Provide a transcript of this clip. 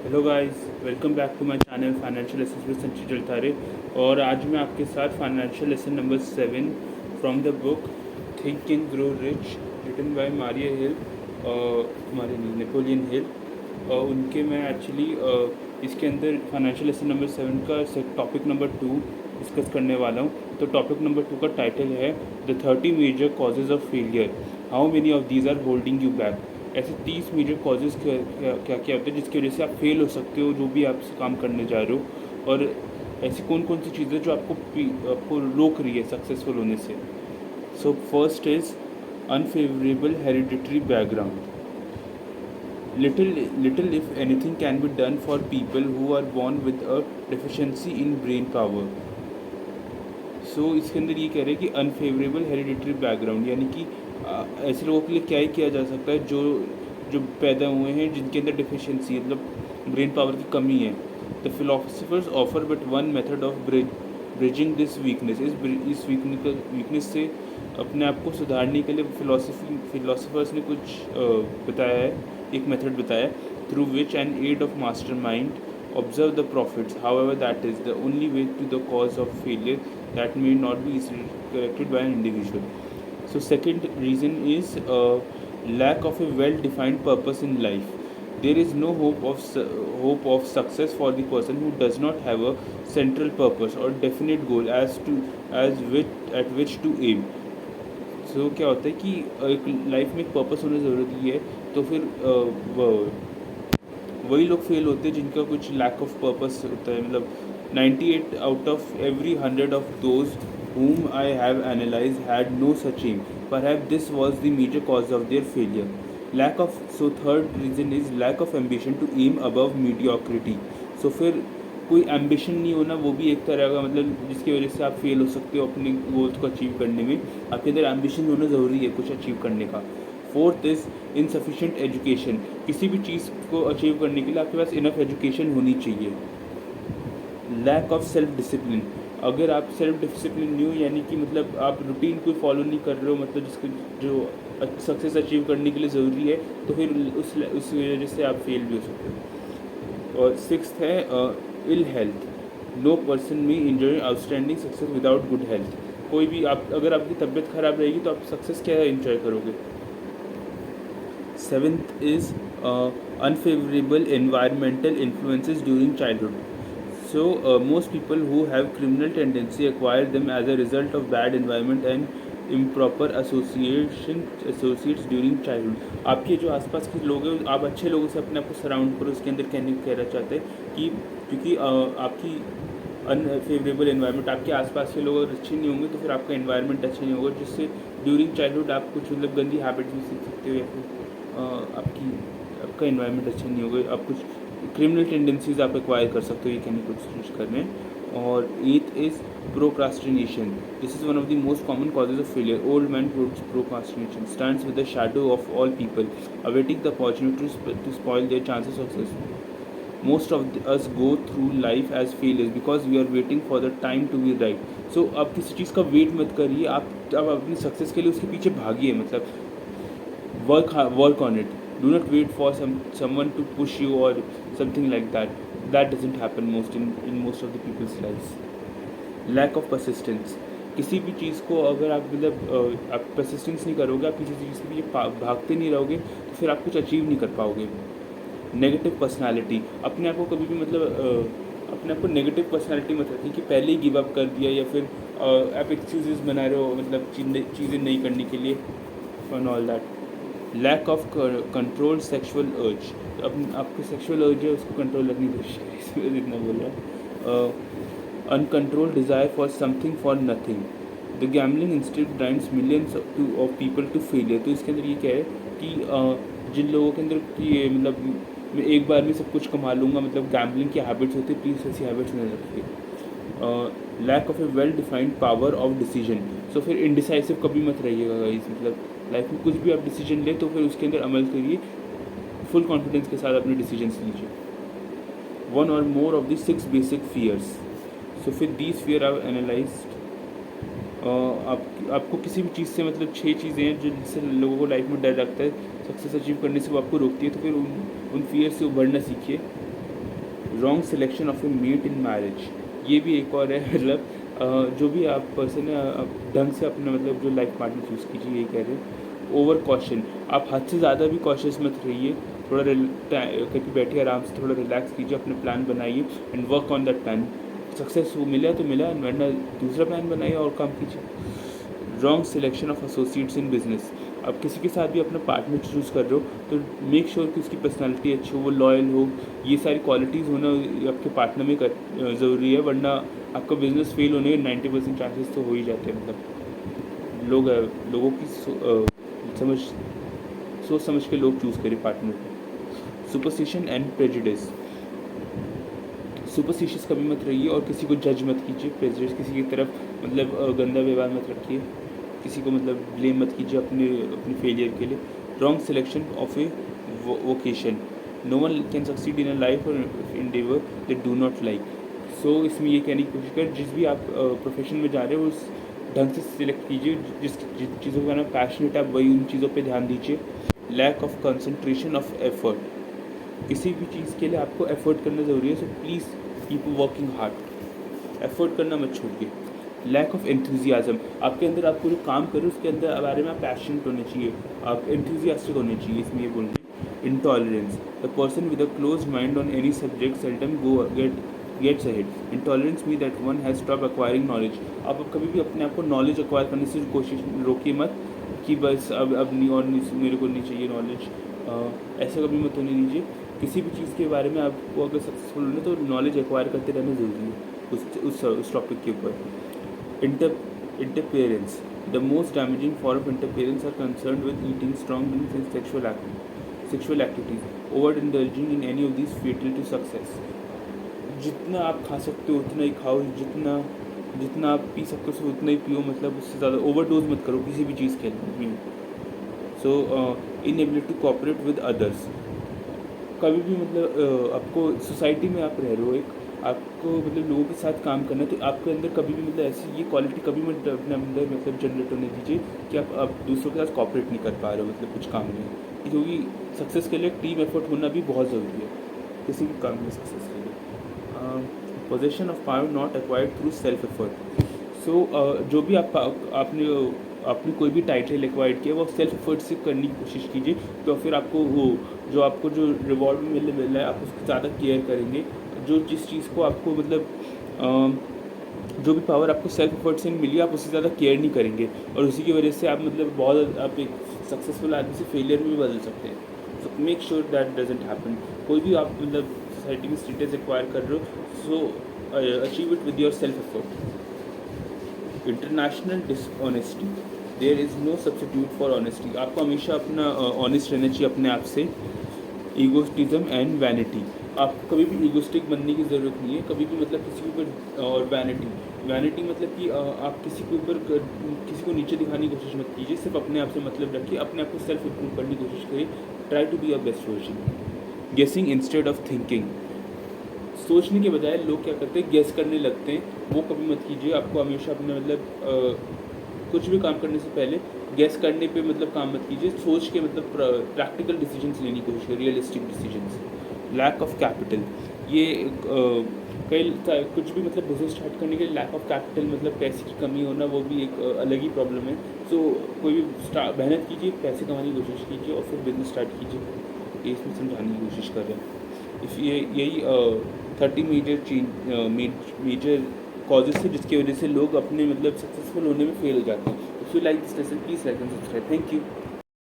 Hello guys, welcome back to my channel financial lesson with Sanchit Jaltare. और आज मैं आपके साथ financial lesson number 7 from the book think and grow rich written by Maria Hill, Napoleon Hill. उनके मैं actually इसके अंदर फाइनेंशियल लेसन नंबर 7 का टॉपिक नंबर 2 डिस्कस करने वाला हूँ। तो टॉपिक नंबर 2 का टाइटल है the 30 major causes of failure, how many of these are holding you back. ऐसे 30 मेजर कॉजेज़ क्या क्या होते हैं जिसकी वजह से आप फेल हो सकते हो जो भी आप काम करने जा रहे हो, और ऐसी कौन कौन सी चीज़ें जो आपको रोक रही है सक्सेसफुल होने से। So first is unfavourable hereditary background. Little if anything can be done for people who are born with a deficiency in brain power. इसके अंदर ये कह रहे हैं कि अनफेवरेबल हेरिडिटरी बैकग्राउंड, यानी कि ऐसे लोगों के लिए क्या ही किया जा सकता है जो जो पैदा हुए हैं जिनके अंदर डिफिशियंसी मतलब ब्रेन पावर की कमी है। The philosophers offer but one method of bridging this weakness. इस वीकनेस से अपने आप को सुधारने के लिए फिलोसफर्स ने कुछ बताया है, एक मेथड बताया है, through which an aid of master mind observe the profits. However, that is the only way to the cause of failure that may not be easily corrected by an individual. So second reason is lack of a well-defined purpose in life. There is no hope of success for the person who does not have a central purpose or definite goal at which to aim. क्या होता है कि एक life में एक purpose होना ज़रूरी है। तो फिर वही लोग फेल होते हैं जिनका कुछ लैक ऑफ पर्पस होता है। मतलब 98 out of every 100 of those whom I have analyzed had no such aim. Perhaps this was the major cause of their failure. Third reason is lack of ambition to aim above mediocrity. फिर कोई ambition नहीं होना, वो भी एक तरह का मतलब जिसकी वजह से आप फेल हो सकते हो अपने गोल्स को अचीव करने में। आपके अंदर एम्बिशन होना ज़रूरी है कुछ अचीव करने का। Fourth is insufficient education. किसी भी चीज़ को अचीव करने के लिए आपके पास इनफ एजुकेशन होनी चाहिए। Lack of self discipline. अगर आप सेल्फ डिसिप्लिन नहीं हो, यानी कि मतलब आप रूटीन कोई फॉलो नहीं कर रहे हो, मतलब जिसको जो सक्सेस अचीव करने के लिए ज़रूरी है, तो फिर उस वजह से आप फेल भी हो सकते हो। और सिक्स्थ है इल हेल्थ। नो पर्सन में enjoy outstanding success without good health. कोई भी अगर आपकी तबीयत ख़राब रहेगी तो आप सक्सेस क्या इंजॉय करोगे। Seventh is unfavorable environmental influences during childhood. Most people who have criminal tendency acquire them as a result of bad environment and improper associates during childhood. आपके जो आसपास के लोग हैं, आप अच्छे लोगों से अपने आप को सराउंड करो, उसके अंदर कहना चाहते हैं कि क्योंकि आपकी अनफेवरेबल एनवायरनमेंट, आपके आसपास के लोग अगर अच्छे नहीं होंगे तो फिर आपका एनवायरनमेंट अच्छा नहीं होगा, जिससे ड्यूरिंग चाइल्डहुड आप कुछ मतलब गंदी हैबिट्स भी सीख सकते हो, या फिर आपका एनवायरनमेंट अच्छा नहीं होगा, आप कुछ क्रिमिनल टेंडेंसीज आप एक्वायर कर सकते हो, ये कहने की कोशिश कर रहे हैं। और eighth is procrastination. This is one of the most common causes of failure. Old man procrastination stands with the shadow of all people awaiting the opportunity to spoil their chances of success. Most of us go through life as failures because we are waiting for the time to be right. आप किसी चीज़ का wait मत करिए, आप अपनी success के लिए उसके पीछे भागिए, मतलब work on it. Do not wait for someone to push you or something like that. That doesn't happen in most of the people's lives. Lack of persistence. किसी भी चीज़ को अगर आप मतलब आप persistence नहीं करोगे, आप किसी चीज़ के पीछे भागते नहीं रहोगे, तो फिर आप कुछ अचीव नहीं कर पाओगे। Negative personality. अपने आप को कभी भी मतलब अपने आप को नेगेटिव पर्सनालिटी मत रखिए कि पहले ही गिव अप कर दिया, या फिर आप एक्सक्यूजेस बना रहे हो मतलब चीज़ें नहीं करने के लिए, and all that. Lack of control sexual urge. आपको सेक्शुअल अर्ज है उसको कंट्रोल रखने की कोशिश करिए, इसमें जितना बोल रहा है। Uncontrolled desire for something for nothing. The gambling instant grinds millions of people to failure. तो इसके अंदर ये क्या है कि जिन लोगों के अंदर ये मतलब मैं एक बार में सब कुछ कमा लूँगा, मतलब गैम्बलिंग की हैबिट्स होती है, प्लीज़ ऐसी हैबिट्स नहीं रखिए। Lack of a well defined power of decision. फिर इनडिसाइसिव कभी मत रहिएगा गाइस, मतलब लाइफ में कुछ भी आप डिसीजन ले तो फिर उसके अंदर अमल करिए, फुल कॉन्फिडेंस के साथ अपने डिसीजंस लीजिए। One or more of the 6 basic fears. फिर दीज फियर आर एनालाइज्ड। आपको किसी भी चीज़ से मतलब 6 चीज़ें हैं जो जिससे लोगों को लाइफ में डर लगता है सक्सेस अचीव करने से, वो आपको रोकती है, तो फिर उन फियर से उभरना सीखिए। Wrong selection of a mate in marriage, ये भी एक और है मतलब जो भी आप पर्सन है आप ढंग से अपना मतलब जो लाइफ पार्टनर चूज़ कीजिए, ये कह रहे हैं। ओवर कॉशन, आप हद से ज़्यादा भी कॉशियस मत रहिए, थोड़ा कहीं बैठिए आराम से, थोड़ा रिलैक्स कीजिए, अपने प्लान बनाइए and work on that plan. Success मिला तो मिला, वरना दूसरा प्लान बनाइए और काम कीजिए। Wrong selection of associates in business, आप किसी के साथ भी अपना पार्टनर चूज़ कर रहे हो तो मेक श्योर कि उसकी पर्सनालिटी अच्छी हो, वो लॉयल हो, ये सारी क्वालिटीज़ होना आपके पार्टनर में ज़रूरी है, वरना आपका बिजनेस फेल होने के 90% चांसेस तो हो ही जाते हैं। मतलब लोगों की सोच समझ के लोग चूज़ करें पार्टनर को। सुपरस्टिशन एंड प्रेजुडिस, सुपरस्टिशियस कभी मत रहिए और किसी को जज मत कीजिए। प्रेजुडिस, किसी की तरफ मतलब गंदा व्यवहार मत रखिए, किसी को मतलब ब्लेम मत कीजिए अपने फेलियर के लिए। Wrong selection of a vocation, no one can succeed in a life और endeavor they do not like। So इसमें ये कहने की कोशिश कर, जिस भी आप प्रोफेशन में जा रहे हो उस ढंग से सिलेक्ट कीजिए, जिस चीज़ों का ना पैशनेट आप वही उन चीज़ों पे ध्यान दीजिए। Lack of concentration of effort, किसी भी चीज़ के लिए आपको एफर्ट करना ज़रूरी है, so please keep working hard, effort करना मत छोड़िए। लैक ऑफ एंथुजियाज़म, आपके अंदर आप जो काम करें उसके अंदर बारे में आप पैशनेट होने चाहिए, आप एंथुजियास्टिक होने चाहिए, इसमें ये बोल रहे हैं। Intolerance, the person with a close mind on any subject seldom gets ahead. Intolerance mean that one has stop acquiring knowledge, आप कभी भी अपने आप को नॉलेज एक्वायर करने से कोशिश रोकिए मत कि बस अब नहीं और नहीं, मेरे को नहीं चाहिए नॉलेज, ऐसा कभी मत होने दीजिए। किसी भी चीज़ के बारे में आपको अगर सक्सेसफुल होना तो नॉलेज एक्वायर करते रहना ज़रूरी है उस टॉपिक के ऊपर। Interference, the most damaging form of interference are concerned with eating, strong drinks and sexual activities. Overindulging in any of these fatal to success। जितना आप खा सकते हो उतना ही खाओ, जितना आप पी सकते हो उतना ही पियो, मतलब उससे ज़्यादा ओवरडोज मत करो किसी भी चीज़ के लिए। So inability to cooperate with others, कभी भी मतलब आपको सोसाइटी में आप रह रहे हो, एक आपको मतलब लोगों के साथ काम करना है, तो आपके अंदर कभी भी मतलब ऐसी ये क्वालिटी कभी मत अपने अंदर मतलब जनरेट होने दीजिए कि आप दूसरों के साथ कोऑपरेट नहीं कर पा रहे हो मतलब कुछ काम में, क्योंकि सक्सेस के लिए टीम एफर्ट होना भी बहुत ज़रूरी है किसी भी काम में सक्सेस के लिए। Possession of power not acquired through self effort, so जो भी आपने कोई भी टाइटल एक्वायर्ड किया वो सेल्फ एफर्ट से करने की कोशिश कीजिए, तो फिर आपको आपको जो रिवॉर्ड मिल रहा है आप उसकी ज़्यादा केयर करेंगे। जिस चीज़ को आपको मतलब जो भी पावर आपको सेल्फ एफर्ट से मिली आप उससे ज़्यादा केयर नहीं करेंगे, और उसी की वजह से आप मतलब आप एक सक्सेसफुल आदमी से फेलियर में भी बदल सकते हैं। So make sure that doesn't happen. कोई भी आप मतलब सोसाइटी में स्टेटस एक्वायर कर रहे हो, so achieve it with your self effort. International dishonesty, there is no substitute for honesty, आपको हमेशा अपना ऑनेस्ट रहना चाहिए अपने आप से। ईगोस्टिज्म एंड वैनिटी, आपको कभी भी ईगोस्टिक बनने की ज़रूरत नहीं है, कभी भी मतलब किसी के ऊपर, और वैनिटी मतलब कि आप किसी के ऊपर किसी को नीचे दिखाने की कोशिश मत कीजिए, सिर्फ अपने आप से मतलब रखिए, अपने आप को सेल्फ इम्प्रूव करने की कोशिश करिए, try to be your best version. Guessing instead of thinking, सोचने के बजाय लोग क्या करते हैं गेस करने लगते हैं, वो कभी मत कीजिए। आपको हमेशा अपने मतलब कुछ भी काम करने से पहले गेस करने पे मतलब काम मत कीजिए, सोच के मतलब प्रैक्टिकल डिसीजंस लेने की कोशिश करिए, realistic decisions. Lack of capital, ये कुछ भी मतलब बिजनेस स्टार्ट करने के लिए लैक ऑफ कैपिटल मतलब पैसे की कमी होना, वो भी एक अलग ही प्रॉब्लम है। सो कोई भी मेहनत कीजिए, पैसे कमाने की कोशिश कीजिए और फिर बिजनेस स्टार्ट कीजिए, ये इसमें समझाने की कोशिश कर रहे हैं। इस यही 30 मेजर कॉजेज है जिसकी वजह से लोग अपने मतलब सक्सेसफुल होने में फेल हो जाते हैं। If you like this lesson please like and subscribe. Thank you.